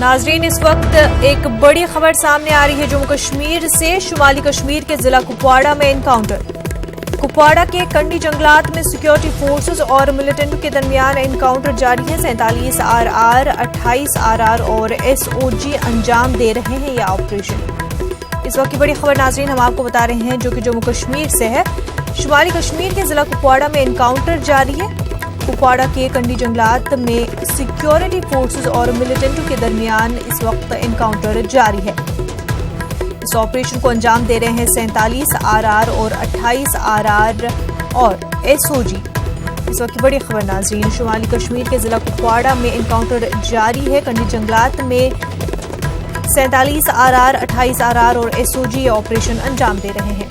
नाजरीन, इस वक्त एक बड़ी खबर सामने आ रही है जम्मू कश्मीर से। शुमाली कश्मीर के जिला कुपवाड़ा में एनकाउंटर। कुपवाड़ा के कंडी जंगलात में सिक्योरिटी फोर्सेस और मिलिटेंट के दरमियान एनकाउंटर जारी है। 47 RR, 28 RR और SOG अंजाम दे रहे हैं यह ऑपरेशन। इस वक्त की बड़ी खबर नाजरीन हम आपको बता रहे हैं जो कि जम्मू कश्मीर से है। शुमाली कश्मीर के जिला कुपवाड़ा में एनकाउंटर जारी है। कुपवाड़ा के कंडी जंगलात में सिक्योरिटी फोर्सेस और मिलिटेंटों के दरमियान इस वक्त एनकाउंटर जारी है। इस ऑपरेशन को अंजाम दे रहे हैं 47 RR और 28 RR और SOG। इस वक्त की बड़ी खबर नाज़रीन, शुमाली कश्मीर के जिला कुपवाड़ा में एनकाउंटर जारी है। कंडी जंगलात में 47 RR, 28 RR और SOG ऑपरेशन अंजाम दे रहे हैं।